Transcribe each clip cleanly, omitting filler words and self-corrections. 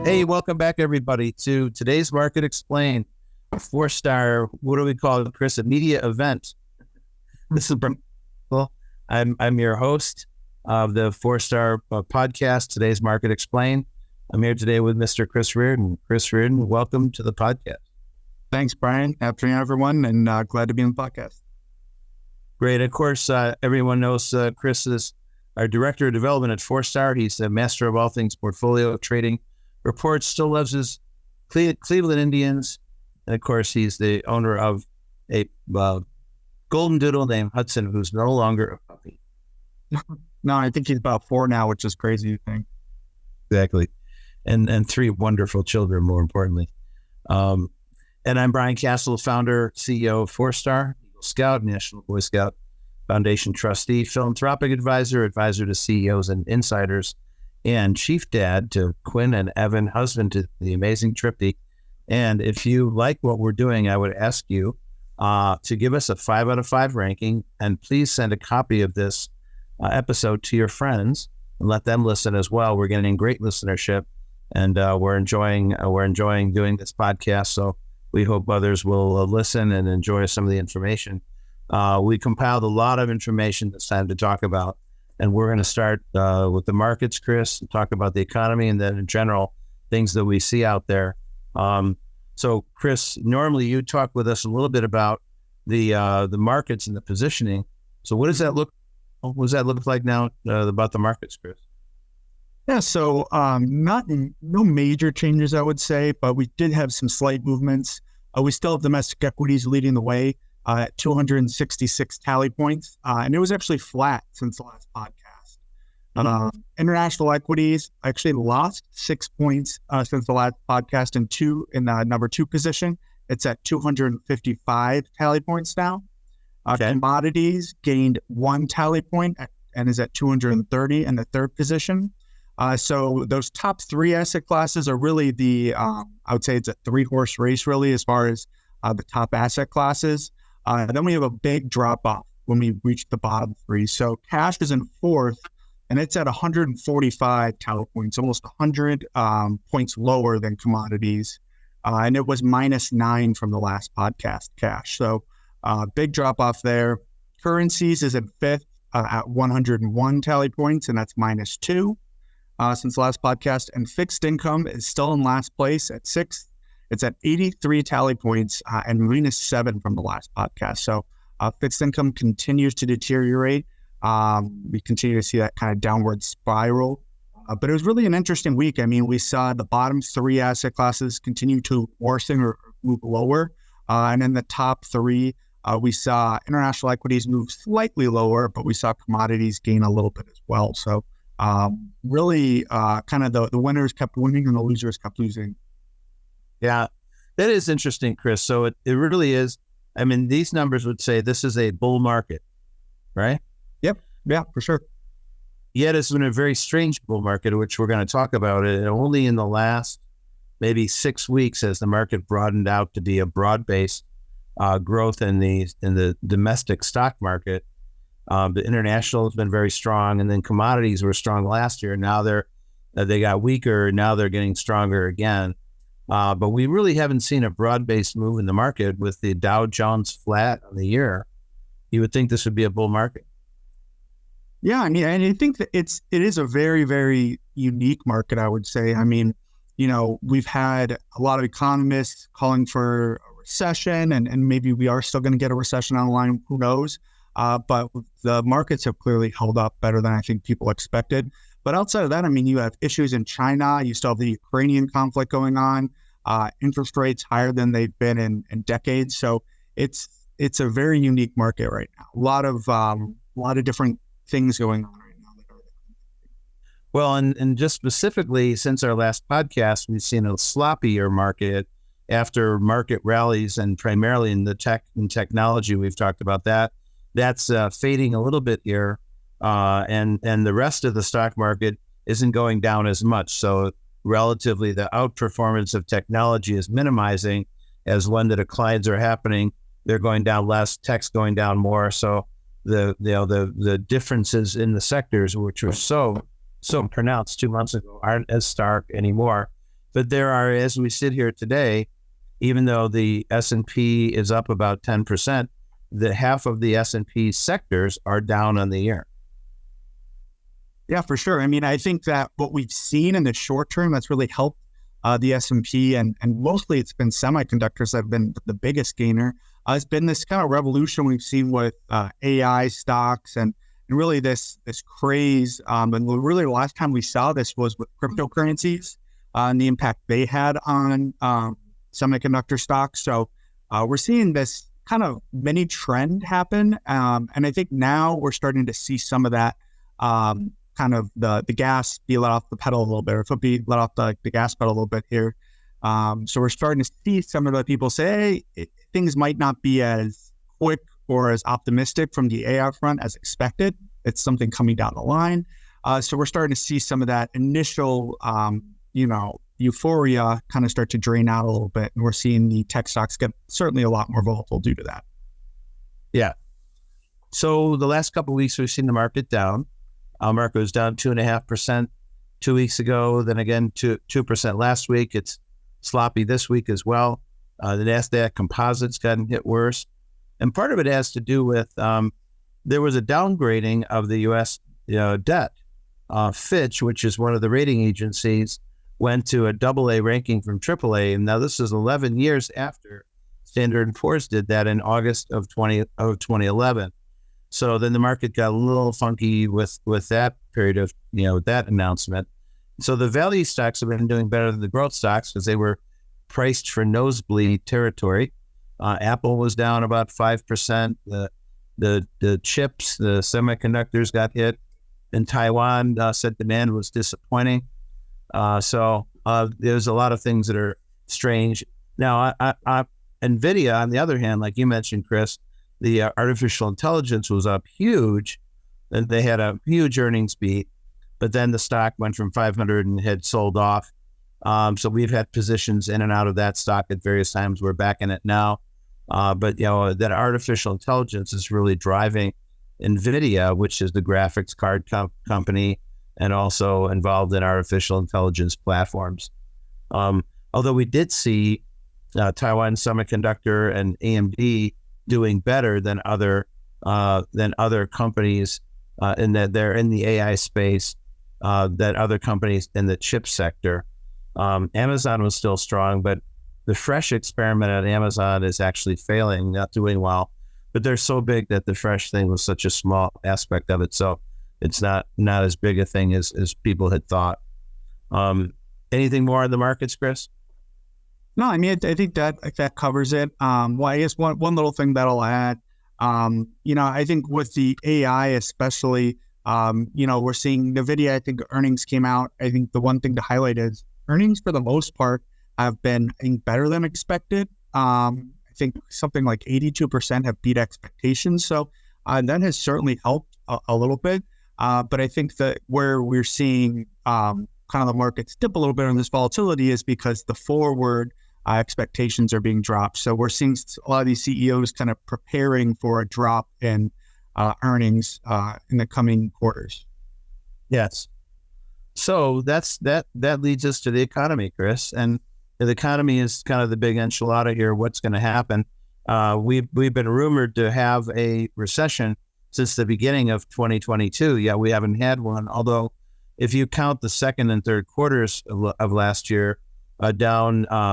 Hey, welcome back, everybody, to today's Market Explained, a 4-star, what do we call it, Chris, a media event. This is Berkshire. I'm your host of the 4-star podcast, today's Market Explained. I'm here today with Mr. Chris Reardon. Chris Reardon, welcome to the podcast. Thanks, Brian. Afternoon, everyone, and glad to be on the podcast. Great. Of course, everyone knows Chris is our Director of Development at 4-star. He's the master of all things portfolio trading reports, still loves his Cleveland Indians. And of course, he's the owner of a golden doodle named Hudson, who's no longer a puppy. No, I think he's about 4 now, which is crazy to think. Exactly. And 3 wonderful children, more importantly. And I'm Brian Kasal, founder, CEO of 4-star, Eagle Scout, National Boy Scout Foundation trustee, philanthropic advisor to CEOs and insiders, and chief dad to Quinn and Evan, husband to the amazing Trippy. And if you like what we're doing, I would ask you to give us a 5 out of 5 ranking, and please send a copy of this episode to your friends and let them listen as well. We're getting great listenership, and we're enjoying doing this podcast. So we hope others will listen and enjoy some of the information. We compiled a lot of information this time to talk about. And we're going to start with the markets, Chris, and talk about the economy, and then in general, things that we see out there. So, Chris, normally you talk with us a little bit about the markets and the positioning. So, what does that look like now about the markets, Chris? Yeah, so no major changes, I would say, but we did have some slight movements. We still have domestic equities leading the way at 266 tally points, and it was actually flat since the last podcast. International equities actually lost 6 points since the last podcast in the number 2 position. It's at 255 tally points now. Commodities gained 1 tally point and is at 230 in the 3rd position. So those top 3 asset classes are really I would say it's a 3-horse race really as far as the top asset classes. Then we have a big drop-off when we reach the bottom 3. So cash is in 4th, and it's at 145 tally points, almost 100 points lower than commodities. And it was -9 from the last podcast, cash. So big drop-off there. Currencies is in 5th at 101 tally points, and that's -2 since the last podcast. And fixed income is still in last place at 6th. It's at 83 tally points and -7 from the last podcast. So fixed income continues to deteriorate. We continue to see that kind of downward spiral. But it was really an interesting week. I mean, we saw the bottom 3 asset classes continue to worsen or move lower. And in the top 3, we saw international equities move slightly lower, but we saw commodities gain a little bit as well. So really kind of the winners kept winning and the losers kept losing. Yeah, that is interesting, Chris. So it really is. I mean, these numbers would say this is a bull market, right? Yep. Yeah, for sure. Yet it's been a very strange bull market, which we're going to talk about. And only in the last maybe 6 weeks has the market broadened out to be a broad-based growth in the domestic stock market. The international has been very strong, and then commodities were strong last year. Now they got weaker. Now they're getting stronger again. But we really haven't seen a broad-based move in the market with the Dow Jones flat on the year. You would think this would be a bull market. Yeah, I mean, and I think that it is a very, very unique market, I would say. I mean, we've had a lot of economists calling for a recession, and maybe we are still going to get a recession on the line, who knows? But the markets have clearly held up better than I think people expected. But outside of that, I mean, you have issues in China. You still have the Ukrainian conflict going on. Interest rates higher than they've been in decades. So it's a very unique market right now. A lot of different things going on right now. Well, and just specifically since our last podcast, we've seen a sloppier market after market rallies, and primarily in the tech and technology. We've talked about that. That's fading a little bit here. And the rest of the stock market isn't going down as much. So relatively, the outperformance of technology is minimizing as when the declines are happening. They're going down less, tech's going down more. So the differences in the sectors, which were so pronounced 2 months ago, aren't as stark anymore. But there are, as we sit here today, even though the S&P is up about 10%, the half of the S&P sectors are down on the year. Yeah, for sure. I mean, I think that what we've seen in the short term that's really helped the S&P, and mostly it's been semiconductors that have been the biggest gainer. It's been this kind of revolution we've seen with AI stocks and really this craze. And really the last time we saw this was with cryptocurrencies and the impact they had on semiconductor stocks. So we're seeing this kind of mini trend happen. And I think now we're starting to see some of that kind of the gas be let off the pedal a little bit, or foot be let off the gas pedal a little bit here. So we're starting to see some of the people say, hey, things might not be as quick or as optimistic from the AI front as expected. It's something coming down the line. So we're starting to see some of that initial, euphoria kind of start to drain out a little bit. And we're seeing the tech stocks get certainly a lot more volatile due to that. Yeah. So the last couple of weeks, we've seen the market down. Market was down 2.5% 2 weeks ago, then again 2% last week. It's sloppy this week as well. The NASDAQ composite's gotten hit worse. And part of it has to do with there was a downgrading of the U.S. debt. Fitch, which is one of the rating agencies, went to a AA ranking from AAA. And now this is 11 years after Standard & Poor's did that in August of 2011. So then the market got a little funky with that period of, that announcement. So the value stocks have been doing better than the growth stocks because they were priced for nosebleed territory. Apple was down about 5%. The chips, the semiconductors got hit. In Taiwan, said demand was disappointing. So there's a lot of things that are strange. Now, NVIDIA, on the other hand, like you mentioned, Chris, the artificial intelligence was up huge, and they had a huge earnings beat, but then the stock went from 500 and had sold off. So we've had positions in and out of that stock at various times. We're back in it now. But, that artificial intelligence is really driving NVIDIA, which is the graphics card company and also involved in artificial intelligence platforms. Although we did see Taiwan Semiconductor and AMD doing better than other companies in that they're in the AI space, that other companies in the chip sector. Amazon was still strong, but the fresh experiment at Amazon is actually failing, not doing well. But they're so big that the fresh thing was such a small aspect of it. So it's not as big a thing as people had thought. Anything more on the markets, Chris? No, I mean, I think that covers it. Well, I guess one little thing that I'll add, I think with the AI especially, we're seeing NVIDIA, I think earnings came out. I think the one thing to highlight is earnings for the most part have been, I think, better than expected. I think something like 82% have beat expectations. So that has certainly helped a little bit. But I think that where we're seeing kind of the markets dip a little bit on this volatility is because the forward expectations are being dropped. So we're seeing a lot of these CEOs kind of preparing for a drop in earnings in the coming quarters. Yes. So that leads us to the economy, Chris. And the economy is kind of the big enchilada here. What's going to happen? We've been rumored to have a recession since the beginning of 2022. Yeah, we haven't had one. Although, if you count the second and third quarters of last year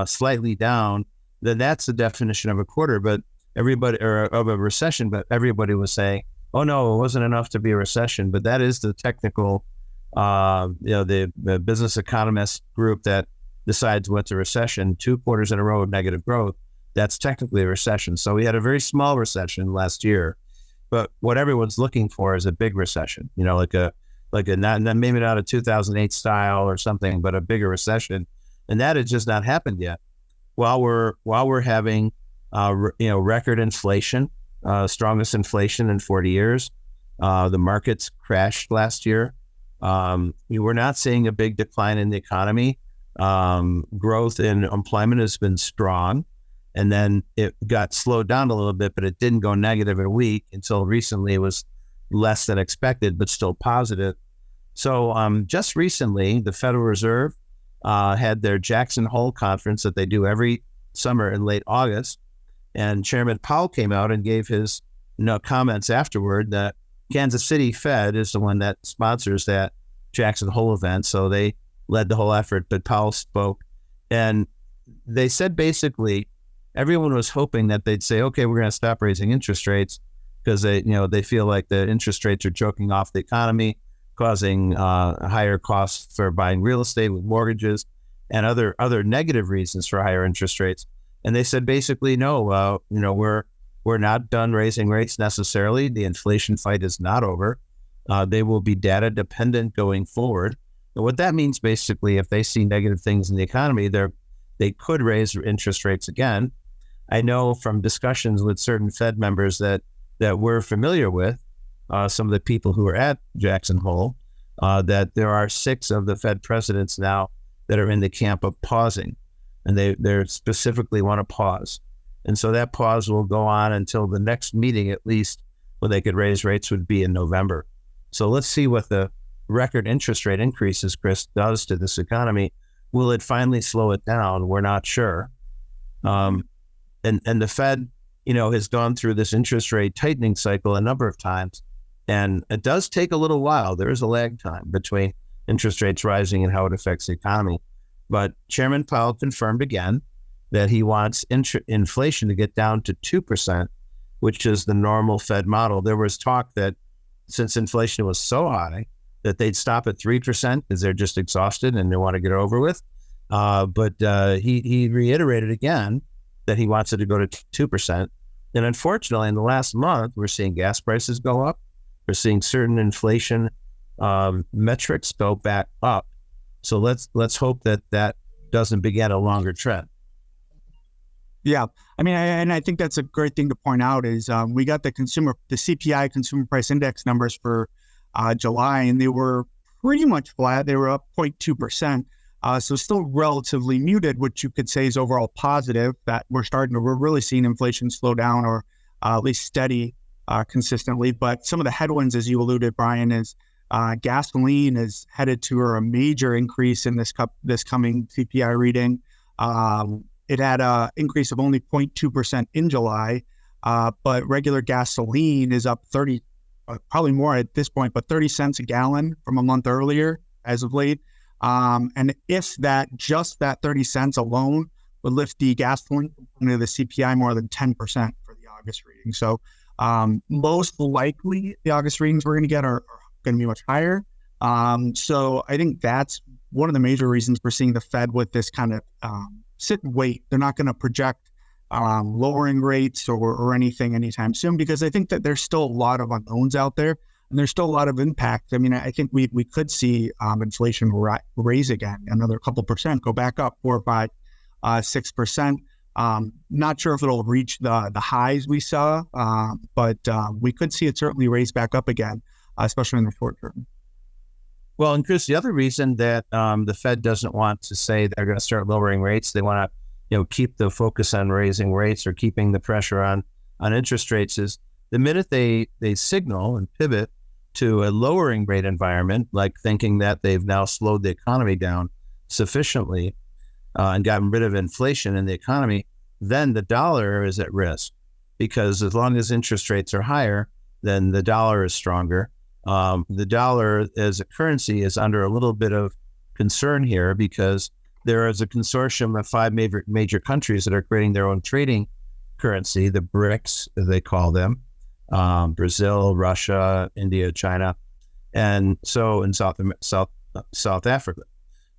slightly down, then that's the definition of a quarter. But of a recession. But everybody was saying, "Oh no, it wasn't enough to be a recession." But that is the technical, the business economist group that decides what's a recession. 2 quarters in a row of negative growth, that's technically a recession. So we had a very small recession last year, but what everyone's looking for is a big recession, like a not maybe not a 2008 style or something, but a bigger recession. And that has just not happened yet. While we're having, record inflation, strongest inflation in 40 years, the markets crashed last year. We're not seeing a big decline in the economy. Growth in employment has been strong, and then it got slowed down a little bit, but it didn't go negative in a week until recently. It was less than expected, but still positive. So just recently, the Federal Reserve had their Jackson Hole conference that they do every summer in late August. And Chairman Powell came out and gave his comments afterward that Kansas City Fed is the one that sponsors that Jackson Hole event. So they led the whole effort, but Powell spoke. And they said basically everyone was hoping that they'd say, okay, we're going to stop raising interest rates because they feel like the interest rates are choking off the economy, causing higher costs for buying real estate with mortgages and other negative reasons for higher interest rates. And they said basically, no, we're not done raising rates necessarily. The inflation fight is not over. They will be data dependent going forward. And what that means basically, if they see negative things in the economy, they could raise interest rates again. I know from discussions with certain Fed members that we're familiar with, some of the people who are at Jackson Hole, that there are 6 of the Fed presidents now that are in the camp of pausing, and they specifically want to pause. And so that pause will go on until the next meeting, at least, when they could raise rates would be in November. So let's see what the record interest rate increases, Chris, does to this economy. Will it finally slow it down? We're not sure. And the Fed, has gone through this interest rate tightening cycle a number of times. And it does take a little while. There is a lag time between interest rates rising and how it affects the economy. But Chairman Powell confirmed again that he wants inflation to get down to 2%, which is the normal Fed model. There was talk that since inflation was so high that they'd stop at 3% because they're just exhausted and they want to get it over with. But he reiterated again that he wants it to go to 2%. And unfortunately, in the last month, we're seeing gas prices go up. We're seeing certain inflation metrics go back up. So let's hope that doesn't begin a longer trend. Yeah, I mean, and I think that's a great thing to point out is we got the CPI Consumer Price Index numbers for July, and they were pretty much flat. They were up 0.2%. So still relatively muted, which you could say is overall positive, that we're really seeing inflation slow down or at least steady consistently. But some of the headwinds, as you alluded, Brian, is gasoline is headed to a major increase in this coming CPI reading. It had an increase of only 0.2% in July, but regular gasoline is up 30, probably more at this point, but 30 cents a gallon from a month earlier as of late. And if just that 30 cents alone would lift the gasoline component of the CPI more than 10% for the August reading. So most likely the August readings we're going to get are going to be much higher. So I think that's one of the major reasons we're seeing the Fed with this kind of sit and wait. They're not going to project lowering rates or anything anytime soon, because I think that there's still a lot of unknowns out there. And there's still a lot of impact. I mean, I think we could see inflation raise again, another couple percent, go back up 4 or 5, 6%. Not sure if it'll reach the highs we saw, but we could see it certainly raise back up again, especially in the short term. Well, and Chris, the other reason that the Fed doesn't want to say they're going to start lowering rates, they want to keep the focus on raising rates or keeping the pressure on interest rates, is the minute they signal and pivot to a lowering rate environment, like thinking that they've now slowed the economy down sufficiently and gotten rid of inflation in the economy, then the dollar is at risk, because as long as interest rates are higher, then the dollar is stronger. The dollar as a currency is under a little bit of concern here, because there is a consortium of 5 major countries that are creating their own trading currency, the BRICS, as they call them. Brazil, Russia, India, China, and so in South Africa.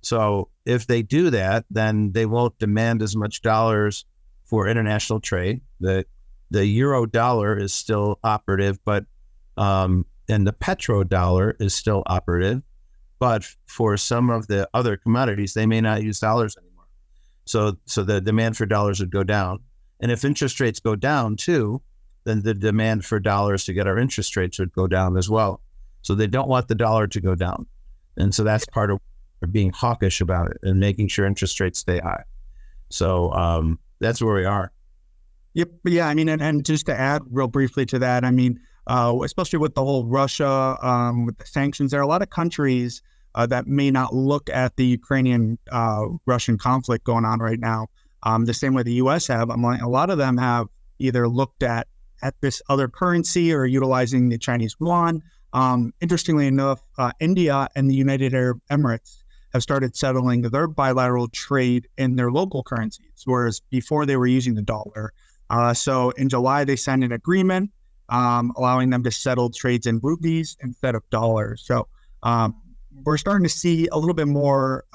So if they do that, then they won't demand as much dollars for international trade. The euro dollar is still operative, but and the petrodollar is still operative. But for some of the other commodities, they may not use dollars anymore. So the demand for dollars would go down. And if interest rates go down too, then the demand for dollars to get our interest rates would go down as well. So they don't want the dollar to go down. And so that's part of being hawkish about it and making sure interest rates stay high. So that's where we are. Yep. Yeah. I mean, and just to add real briefly to that, I mean, especially with the whole Russia, with the sanctions, there are a lot of countries that may not look at the Ukrainian-Russian conflict going on right now the same way the U.S. have. A lot of them have either looked at this other currency or utilizing the Chinese yuan. Interestingly enough, India and the United Arab Emirates have started settling their bilateral trade in their local currencies, whereas before they were using the dollar. So in July, they signed an agreement allowing them to settle trades in rupees instead of dollars. So we're starting to see a little bit more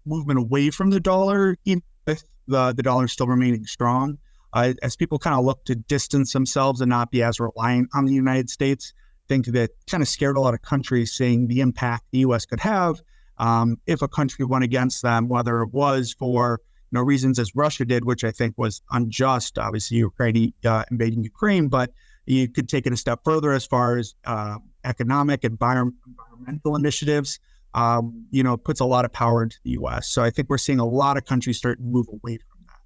movement away from the dollar, even with the dollar still remaining strong. As people kind of look to distance themselves and not be as reliant on the United States, I think that kind of scared a lot of countries, seeing the impact the U.S. could have if a country went against them, whether it was for reasons as Russia did, which I think was unjust, obviously Ukraine invading Ukraine, but you could take it a step further as far as economic, environmental initiatives, puts a lot of power into the U.S. So I think we're seeing a lot of countries start to move away from that.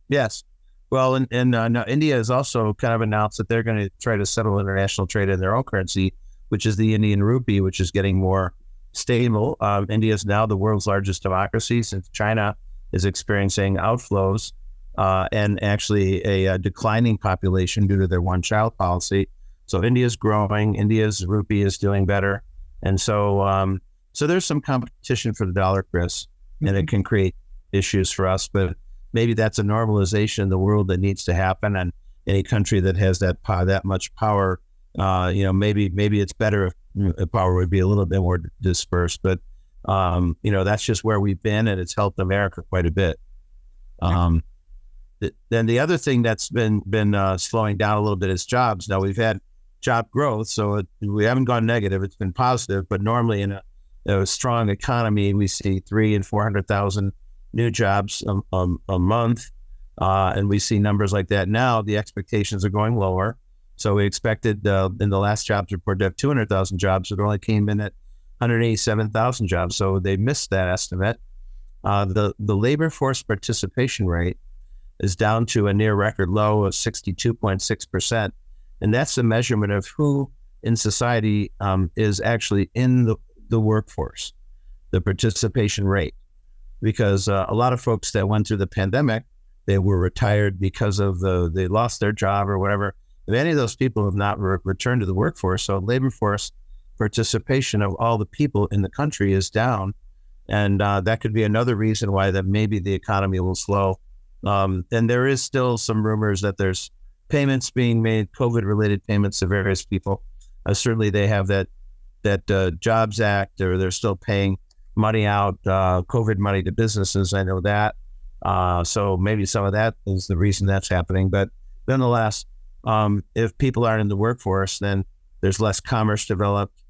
Yes. Well, and now India has also kind of announced that they're going to try to settle international trade in their own currency, which is the Indian rupee, which is getting more stable. India is now the world's largest democracy, since China is experiencing outflows and actually a declining population due to their one-child policy. So India is growing. India's rupee is doing better. And so there's some competition for the dollar, Chris, and it can create issues for us. But maybe that's a normalization in the world that needs to happen. And any country that has that much power, maybe it's better if power would be a little bit more dispersed. But that's just where we've been, and it's helped America quite a bit. Then the other thing that's been slowing down a little bit is jobs. Now, we've had job growth, so we haven't gone negative. It's been positive, but normally in a strong economy, we see 300,000 and 400,000 new jobs a month, and we see numbers like that. Now the expectations are going lower. So we expected in the last jobs report to have 200,000 jobs. It only came in at 187,000 jobs. So they missed that estimate. The labor force participation rate is down to a near record low of 62.6%. And that's a measurement of who in society is actually in the workforce, the participation rate. Because a lot of folks that went through the pandemic, they were retired because of they lost their job or whatever. Many of those people have not returned to the workforce. So labor force participation of all the people in the country is down. And that could be another reason why that maybe the economy will slow. And there is still some rumors that there's payments being made, COVID-related payments to various people. Certainly they have that Jobs Act, or they're still paying money out, COVID money to businesses. I know that. So maybe some of that is the reason that's happening. But nonetheless, if people aren't in the workforce, then there's less commerce developed,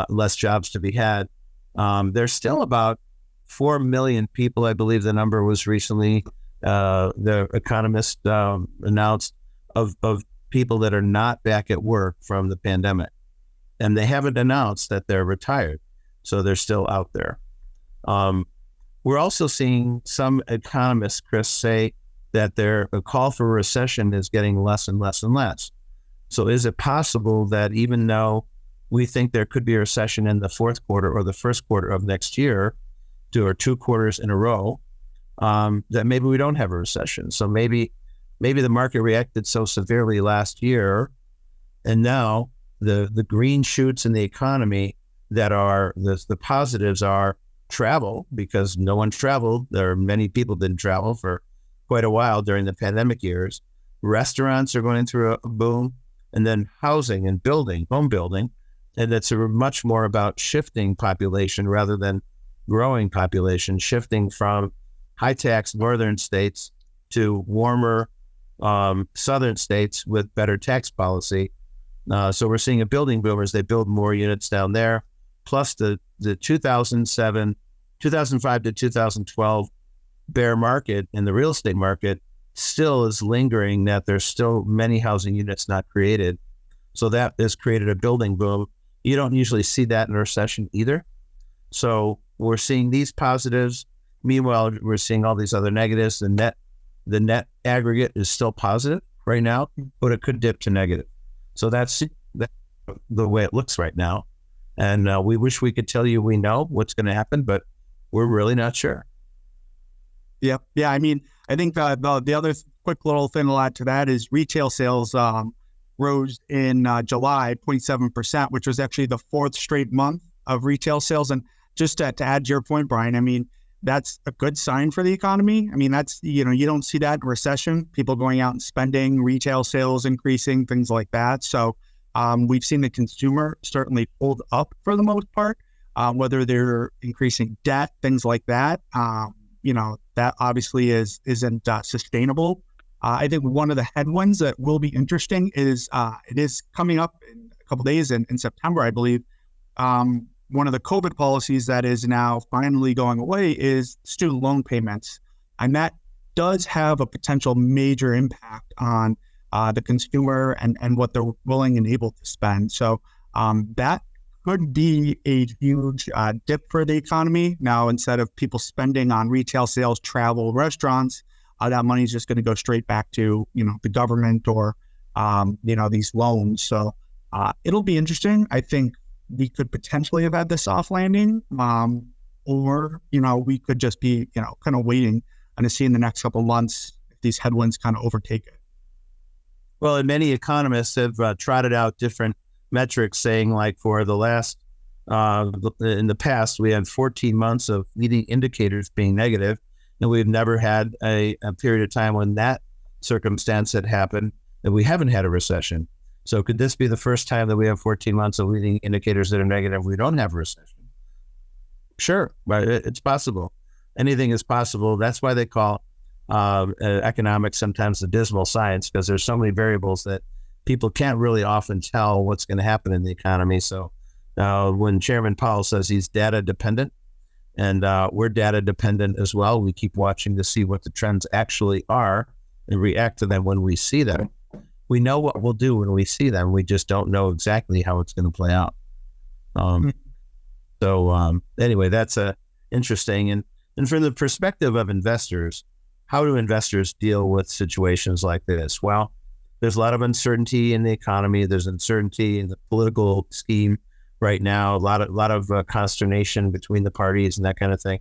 less jobs to be had. There's still about 4 million people, I believe the number was recently, the Economist announced, of people that are not back at work from the pandemic. And they haven't announced that they're retired. So they're still out there. We're also seeing some economists, Chris, say that a call for a recession is getting less and less and less. So is it possible that even though we think there could be a recession in the fourth quarter or the first quarter of next year, 2 quarters in a row, that maybe we don't have a recession? So maybe the market reacted so severely last year, and now the green shoots in the economy that are the positives are travel, because no one traveled. There are many people didn't travel for quite a while during the pandemic years. Restaurants are going through a boom, and then housing and home building. And it's much more about shifting population rather than growing population, shifting from high tax northern states to warmer southern states with better tax policy. So we're seeing a building boom as they build more units down there. Plus the 2005 to 2012 bear market in the real estate market still is lingering, that there's still many housing units not created. So that has created a building boom. You don't usually see that in a recession either. So we're seeing these positives. Meanwhile, we're seeing all these other negatives. The net aggregate is still positive right now, but it could dip to negative. So that's the way it looks right now. And we wish we could tell you we know what's going to happen, but we're really not sure. Yep. Yeah. I mean, I think the other quick little thing I'll add to that is retail sales rose in July 0.7%, which was actually the fourth straight month of retail sales. And just to add to your point, Brian, I mean, that's a good sign for the economy. I mean, that's, you don't see that in recession, people going out and spending, retail sales increasing, things like that. So we've seen the consumer certainly hold up for the most part, whether they're increasing debt, things like that. That obviously isn't sustainable. I think one of the headwinds that will be interesting is it is coming up in a couple of days in September, I believe. One of the COVID policies that is now finally going away is student loan payments. And that does have a potential major impact on the consumer and what they're willing and able to spend. So that could be a huge dip for the economy. Now, instead of people spending on retail sales, travel, restaurants, that money is just going to go straight back to, the government or, these loans. So it'll be interesting. I think we could potentially have had the soft landing, or, we could just be, kind of waiting and to see in the next couple of months if these headwinds kind of overtake it. Well, and many economists have trotted out different metrics saying, like, for the last, in the past, we had 14 months of leading indicators being negative, and we've never had a period of time when that circumstance had happened, and we haven't had a recession. So could this be the first time that we have 14 months of leading indicators that are negative? We don't have a recession. Sure, but it's possible. Anything is possible. That's why they call economics sometimes the dismal science, because there's so many variables that people can't really often tell what's going to happen in the economy. So when Chairman Powell says he's data dependent, and we're data dependent as well, we keep watching to see what the trends actually are and react to them when we see them. We know what we'll do when we see them. We just don't know exactly how it's going to play out. Anyway, that's interesting. And from the perspective of investors, how do investors deal with situations like this? Well, there's a lot of uncertainty in the economy. There's uncertainty in the political scheme right now. A lot of consternation between the parties and that kind of thing.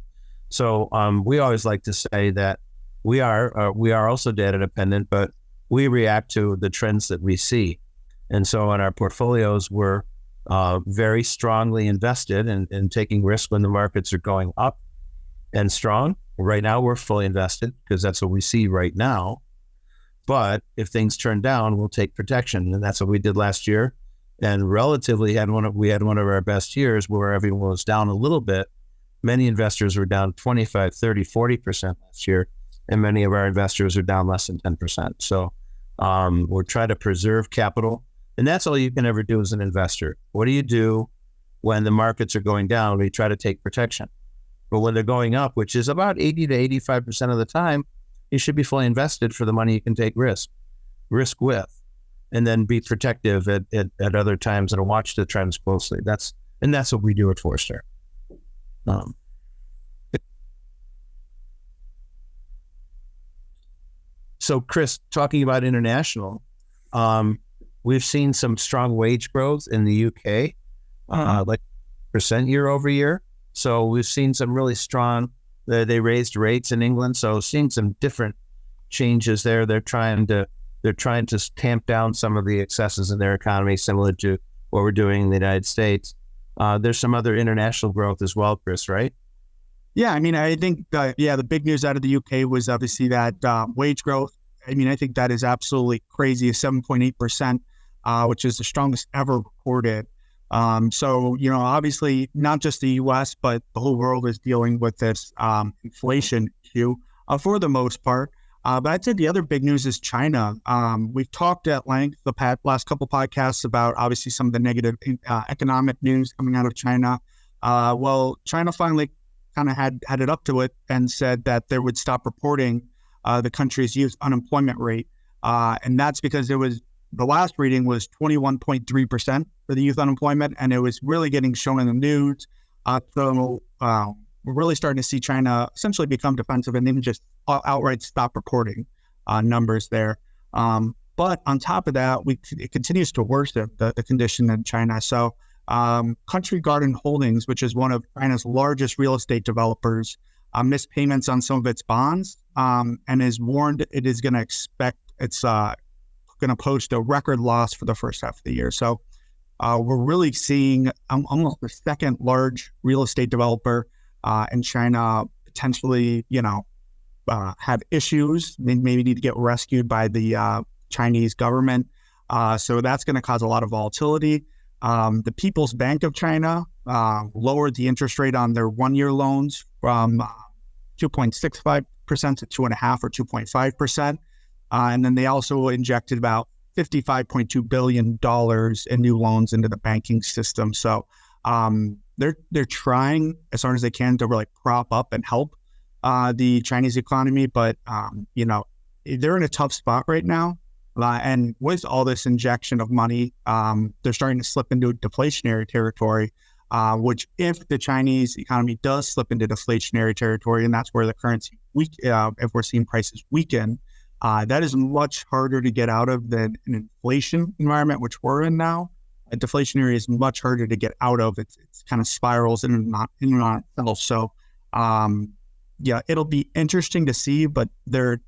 So we always like to say that we are also data dependent, but we react to the trends that we see. And so in our portfolios, we're very strongly invested in taking risk when the markets are going up and strong. Right now, we're fully invested because that's what we see right now. But if things turn down, we'll take protection. And that's what we did last year. And relatively, we had one of our best years where everyone was down a little bit. Many investors were down 25, 30, 40% last year. And many of our investors are down less than 10%. So we're trying to preserve capital. And that's all you can ever do as an investor. What do you do when the markets are going down? We try to take protection. But when they're going up, which is about 80 to 85% of the time, you should be fully invested for the money you can take risk with, and then be protective at other times and watch the trends closely. That's what we do at Forrester. So Chris, talking about international, we've seen some strong wage growth in the UK, like % year over year. So we've seen some really strong, they raised rates in England. So seeing some different changes there. They're trying to tamp down some of the excesses in their economy, similar to what we're doing in the United States. There's some other international growth as well, Chris, right? Yeah, I mean, I think, the big news out of the UK was obviously that wage growth. I mean, I think that is absolutely crazy, 7.8%, which is the strongest ever recorded. So, obviously not just the U.S., but the whole world is dealing with this inflation issue for the most part. But I'd say the other big news is China. We've talked at length the last couple podcasts about obviously some of the negative economic news coming out of China. Well, China finally kind of had it up to it and said that they would stop reporting the country's youth unemployment rate. And that's because the last reading was 21.3% for the youth unemployment, and it was really getting shown in the news. So we're really starting to see China essentially become defensive and even just outright stop reporting numbers there. But on top of that, it continues to worsen the condition in China. So Country Garden Holdings, which is one of China's largest real estate developers, missed payments on some of its bonds, and is warned it is going to going to post a record loss for the first half of the year. So we're really seeing almost the second large real estate developer in China potentially, have issues. They maybe need to get rescued by the Chinese government. So that's going to cause a lot of volatility. The People's Bank of China lowered the interest rate on their one-year loans from 2.65% to 2.5% or 2.5%. And then they also injected about $55.2 billion in new loans into the banking system. So they're trying as hard as they can to really prop up and help the Chinese economy. But, they're in a tough spot right now. And with all this injection of money, they're starting to slip into deflationary territory, which if the Chinese economy does slip into deflationary territory, and that's where the currency if we're seeing prices weaken, that is much harder to get out of than an inflation environment, which we're in now. Deflationary is much harder to get out of. It's kind of spirals in and on itself. So, it'll be interesting to see, but the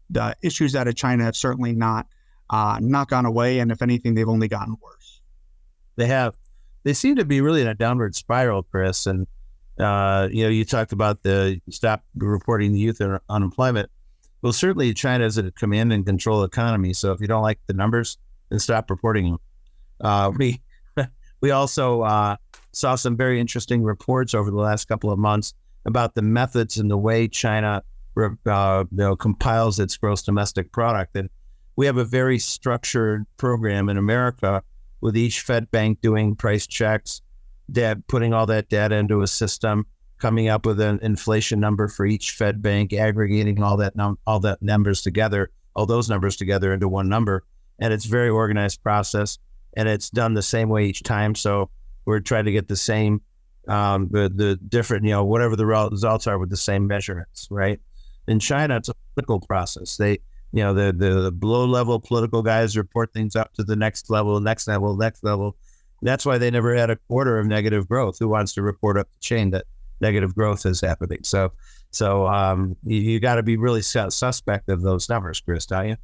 issues out of China have certainly not gone away. And if anything, they've only gotten worse. They have. They seem to be really in a downward spiral, Chris. And, you talked about the stop reporting the youth unemployment. Well, certainly China is a command and control economy. So if you don't like the numbers, then stop reporting them. We also saw some very interesting reports over the last couple of months about the methods and the way China compiles its gross domestic product. And we have a very structured program in America with each Fed bank doing price checks, putting all that data into a system, coming up with an inflation number for each Fed bank, aggregating all those numbers together into one number. And it's a very organized process, and it's done the same way each time. So we're trying to get the same, the different, whatever the results are with the same measurements, right? In China, it's a political process. They, the low-level political guys report things up to the next level. That's why they never had a quarter of negative growth. Who wants to report up the chain that negative growth is happening? So you got to be really suspect of those numbers, Chris, don't you?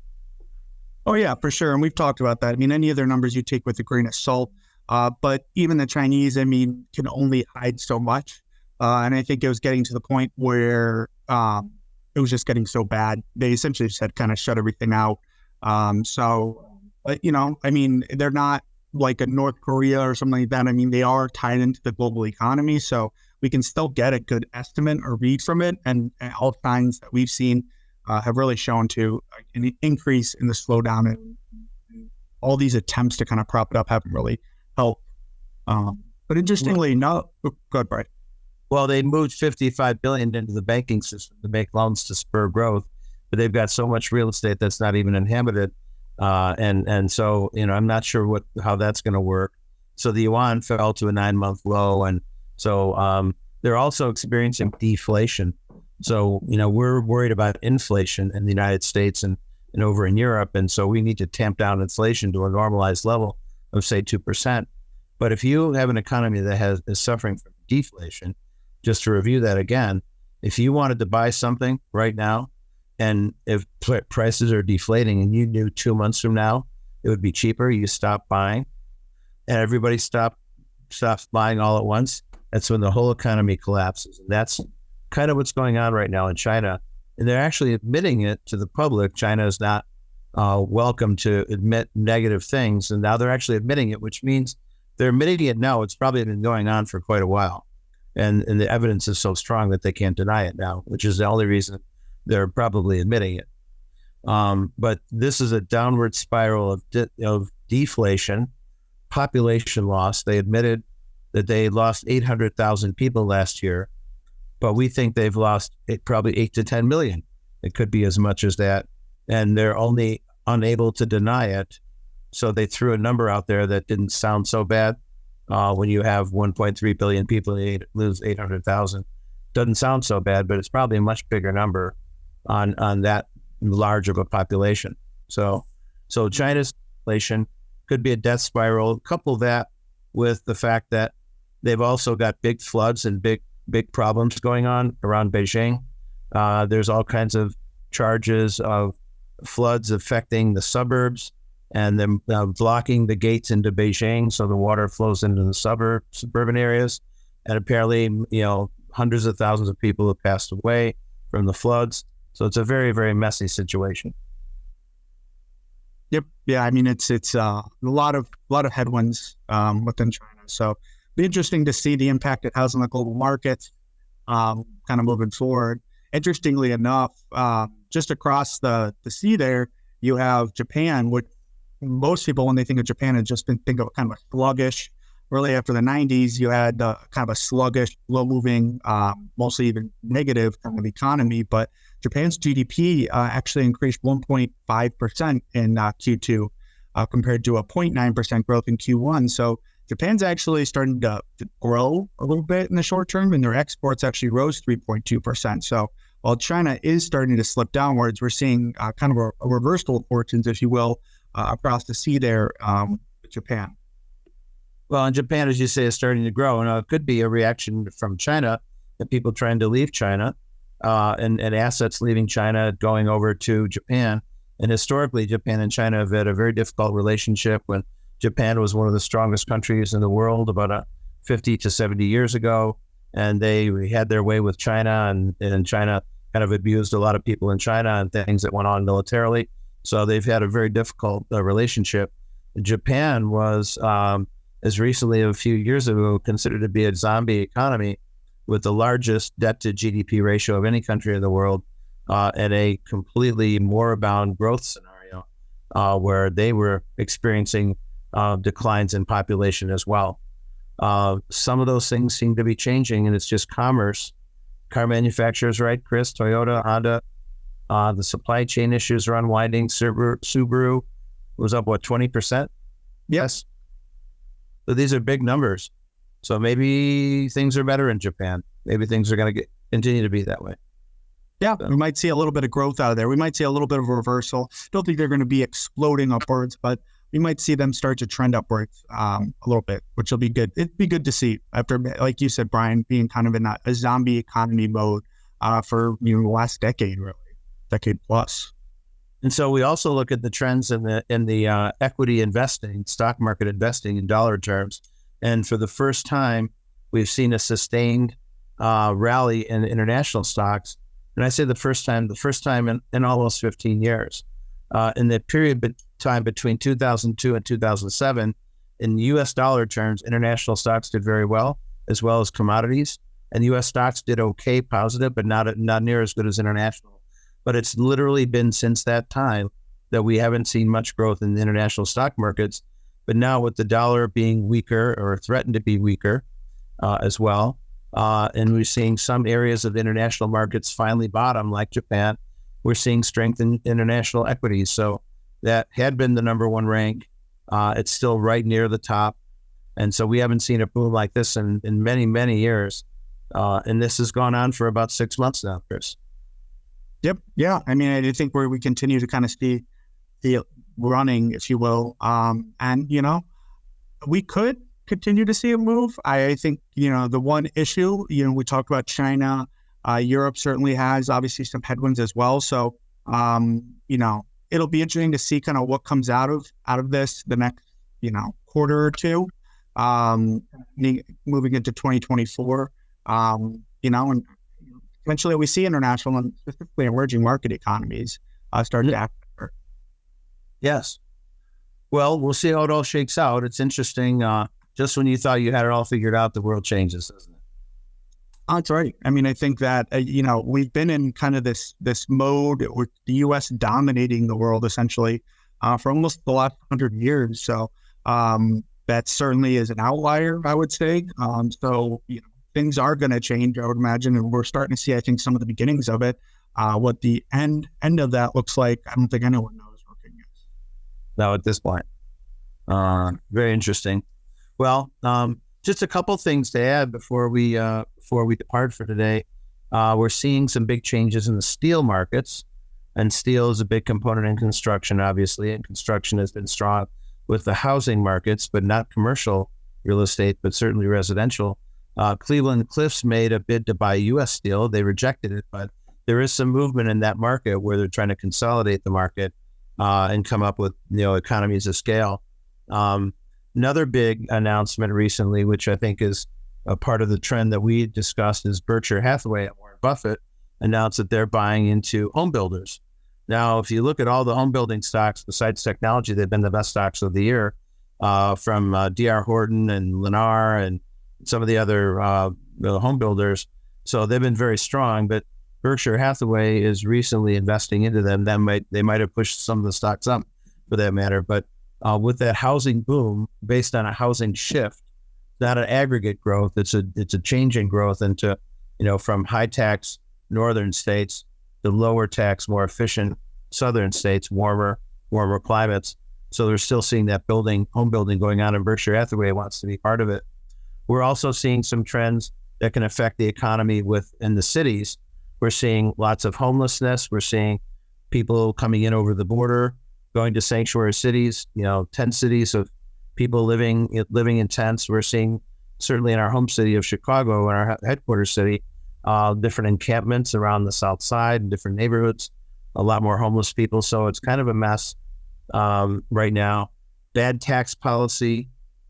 Oh, yeah, for sure. And we've talked about that. I mean, any of their numbers you take with a grain of salt. But even the Chinese, can only hide so much. And I think it was getting to the point where it was just getting so bad. They essentially just had kind of shut everything out. They're not like a North Korea or something like that. They are tied into the global economy. So we can still get a good estimate or read from it. And all signs that we've seen have really shown to an increase in the slowdown. And all these attempts to kind of prop it up haven't really helped. But interestingly, go ahead, Brian. Well, they moved $55 billion into the banking system to make loans to spur growth, but they've got so much real estate that's not even inhabited. And so, I'm not sure how that's going to work. So the yuan fell to a 9-month low. And so they're also experiencing deflation. So, we're worried about inflation in the United States and over in Europe. And so we need to tamp down inflation to a normalized level of, say, 2%. But if you have an economy that is suffering from deflation, just to review that again, if you wanted to buy something right now, and if prices are deflating and you knew 2 months from now it would be cheaper, you stop buying, and everybody stops buying all at once. That's when the whole economy collapses. And that's kind of what's going on right now in China. And they're actually admitting it to the public. China is not welcome to admit negative things. And now they're actually admitting it, which means they're admitting it now. It's probably been going on for quite a while. And the evidence is so strong that they can't deny it now, which is the only reason they're probably admitting it. But this is a downward spiral of deflation, population loss. They admitted that they lost 800,000 people last year, but we think they've lost probably 8 to 10 million. It could be as much as that. And they're only unable to deny it. So they threw a number out there that didn't sound so bad. When you have 1.3 billion people lose 800,000, doesn't sound so bad, but it's probably a much bigger number on that large of a population. So China's inflation could be a death spiral. Couple that with the fact that They've also got big floods and big problems going on around Beijing. There's all kinds of charges of floods affecting the suburbs and then blocking the gates into Beijing, so the water flows into the suburban areas. And apparently, hundreds of thousands of people have passed away from the floods. So it's a very, very messy situation. Yep. Yeah. I mean, it's a lot of headwinds within China. So it'll be interesting to see the impact it has on the global markets kind of moving forward. Interestingly enough, just across the sea there, you have Japan, which most people, when they think of Japan, had just been think of kind of a sluggish. Really, after the 90s, you had kind of a sluggish, low-moving, mostly even negative kind of economy. But Japan's GDP actually increased 1.5% in Q2 compared to a 0.9% growth in Q1. So Japan's actually starting to grow a little bit in the short term, and their exports actually rose 3.2%. So while China is starting to slip downwards, we're seeing kind of a reversal of fortunes, if you will, across the sea there with Japan. Well, in Japan, as you say, is starting to grow, and it could be a reaction from China, and people trying to leave China, and assets leaving China going over to Japan. And historically, Japan and China have had a very difficult relationship when Japan was one of the strongest countries in the world about 50 to 70 years ago, and they had their way with China, and China kind of abused a lot of people in China and things that went on militarily. So they've had a very difficult relationship. Japan was, as recently a few years ago, considered to be a zombie economy with the largest debt to GDP ratio of any country in the world, and a completely moribund growth scenario where they were experiencing declines in population as well. Some of those things seem to be changing, and it's just commerce. Car manufacturers, right, Chris? Toyota, Honda, the supply chain issues are unwinding. Subaru was up, 20%? Yes. So these are big numbers. So maybe things are better in Japan. Maybe things are going to continue to be that way. Yeah, we might see a little bit of growth out of there. We might see a little bit of a reversal. Don't think they're going to be exploding upwards, but we might see them start to trend upwards a little bit, which will be good. It'd be good to see after, like you said, Brian, being kind of in a zombie economy mode for the last decade, really, decade plus. And so we also look at the trends in the equity investing, stock market investing in dollar terms. And for the first time, we've seen a sustained rally in international stocks. And I say the first time in almost 15 years. In the period time between 2002 and 2007, in U.S. dollar terms, international stocks did very well as commodities. And U.S. stocks did okay, positive, but not near as good as international. But it's literally been since that time that we haven't seen much growth in the international stock markets. But now with the dollar being weaker or threatened to be weaker as well, and we're seeing some areas of international markets finally bottom, like Japan, we're seeing strength in international equities. So that had been the number one rank. It's still right near the top. And so we haven't seen a boom like this in many, many years. And this has gone on for about 6 months now, Chris. Yep. Yeah. I mean, I think where we continue to kind of see the running, if you will. And, we could continue to see a move. I think, the one issue, we talked about China, Europe certainly has obviously some headwinds as well. So, it'll be interesting to see kind of what comes out of this the next, quarter or two, moving into 2024, and eventually we see international and specifically emerging market economies start to act. Yes. Well, we'll see how it all shakes out. It's interesting. Just when you thought you had it all figured out, the world changes, doesn't it? That's right. I mean, I think that, we've been in kind of this mode with the U.S. dominating the world essentially for almost the last 100 years. So that certainly is an outlier, I would say. So, things are going to change, I would imagine, and we're starting to see, I think, some of the beginnings of it. What the end of that looks like, I don't think anyone knows. No, at this point. Very interesting. Well, just a couple things to add before we depart for today. We're seeing some big changes in the steel markets, and steel is a big component in construction, obviously, and construction has been strong with the housing markets, but not commercial real estate, but certainly residential. Cleveland Cliffs made a bid to buy U.S. Steel. They rejected it, but there is some movement in that market where they're trying to consolidate the market and come up with economies of scale. Another big announcement recently, which I think is a part of the trend that we discussed, is Berkshire Hathaway and Warren Buffett announced that they're buying into home builders. Now, if you look at all the home building stocks besides technology, they've been the best stocks of the year, from D.R. Horton and Lennar and some of the other home builders. So they've been very strong, but Berkshire Hathaway is recently investing into them. They might have pushed some of the stocks up for that matter. But with that housing boom based on a housing shift, not an aggregate growth, it's a change in growth into, from high tax northern states to lower tax, more efficient southern states, warmer climates. So they're still seeing that home building going on, and Berkshire Hathaway wants to be part of it. We're also seeing some trends that can affect the economy in the cities. We're seeing lots of homelessness. We're seeing people coming in over the border, going to sanctuary cities, tent cities of people living in tents. We're seeing, certainly in our home city of Chicago, in our headquarters city, different encampments around the South Side and different neighborhoods, a lot more homeless people. So it's kind of a mess right now. Bad tax policy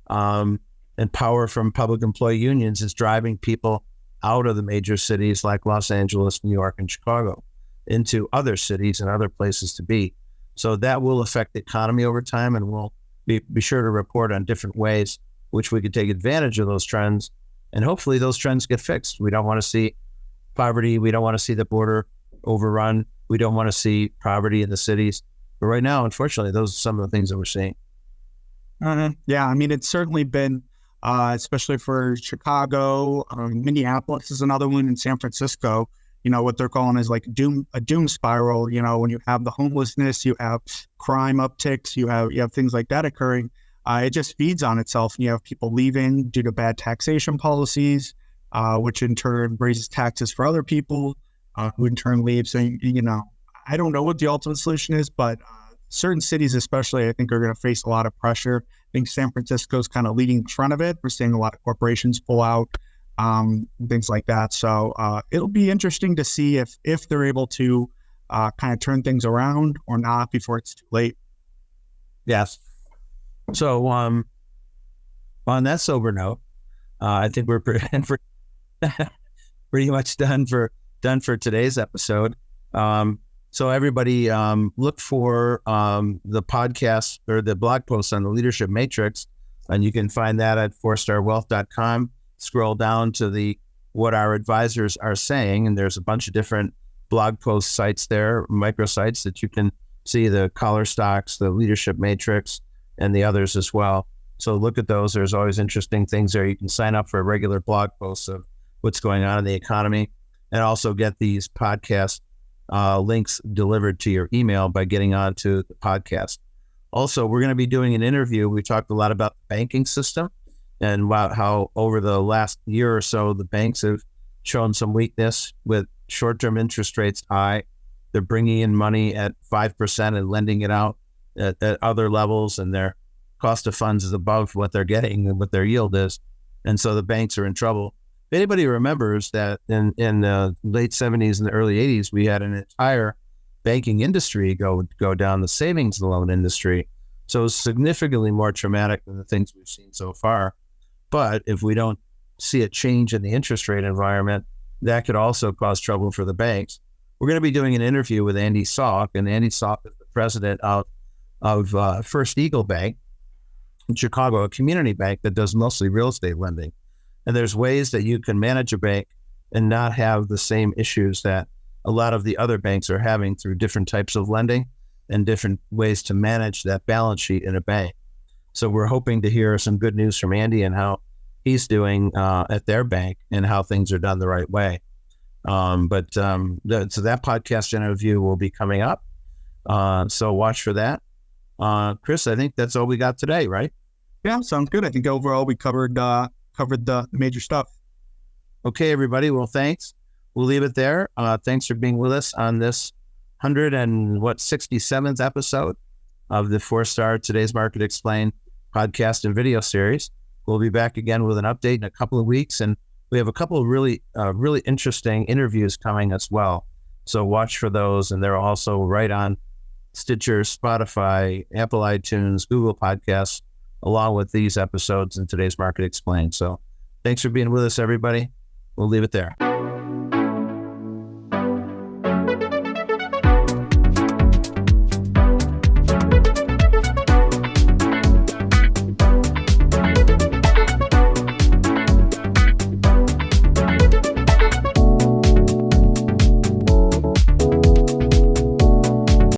and power from public employee unions is driving people out of the major cities like Los Angeles, New York, and Chicago into other cities and other places to be. So that will affect the economy over time, and we'll be sure to report on different ways which we could take advantage of those trends. And hopefully those trends get fixed. We don't want to see poverty. We don't want to see the border overrun. We don't want to see poverty in the cities. But right now, unfortunately, those are some of the things that we're seeing. Yeah, I mean, it's certainly been, especially for Chicago, Minneapolis is another one, in San Francisco, what they're calling is like a doom spiral. When you have the homelessness, you have crime upticks, you have things like that occurring. It just feeds on itself. You have people leaving due to bad taxation policies, which in turn raises taxes for other people, who in turn leave. So, I don't know what the ultimate solution is, but certain cities especially, I think, are going to face a lot of pressure. I think San Francisco's kind of leading in front of it. We're seeing a lot of corporations pull out, things like that. So it'll be interesting to see if they're able to kind of turn things around or not before it's too late. Yes. So on that sober note, I think we're pretty much done for today's episode. So everybody, look for the podcast or the blog post on the Leadership Matrix, and you can find that at fourstarwealth.com. Scroll down to what our advisors are saying, and there's a bunch of different blog post sites there, microsites, that you can see the collar stocks, the Leadership Matrix, and the others as well. So look at those. There's always interesting things there. You can sign up for regular blog posts of what's going on in the economy, and also get these podcast links delivered to your email by getting onto the podcast. Also, we're going to be doing an interview. We talked a lot about the banking system and about how over the last year or so, the banks have shown some weakness with short-term interest rates high. They're bringing in money at 5% and lending it out at other levels, and their cost of funds is above what they're getting and what their yield is. And so the banks are in trouble. If anybody remembers that in the late 70s and the early 80s, we had an entire banking industry go down, the savings loan industry. So it's significantly more traumatic than the things we've seen so far. But if we don't see a change in the interest rate environment, that could also cause trouble for the banks. We're going to be doing an interview with Andy Salk, and Andy Salk is the president of First Eagle Bank in Chicago, a community bank that does mostly real estate lending. And there's ways that you can manage a bank and not have the same issues that a lot of the other banks are having through different types of lending and different ways to manage that balance sheet in a bank. So we're hoping to hear some good news from Andy and how he's doing at their bank and how things are done the right way. So that podcast interview will be coming up. So watch for that. Chris, I think that's all we got today, right? Yeah, sounds good. I think overall we covered the major stuff. Okay, everybody. Well, thanks. We'll leave it there. Thanks for being with us on this 67th episode of the 4-Star Today's Market Explained podcast and video series. We'll be back again with an update in a couple of weeks. And we have a couple of really interesting interviews coming as well. So watch for those. And they're also right on Stitcher, Spotify, Apple iTunes, Google Podcasts, along with these episodes in today's Market Explained. So thanks for being with us, everybody. We'll leave it there.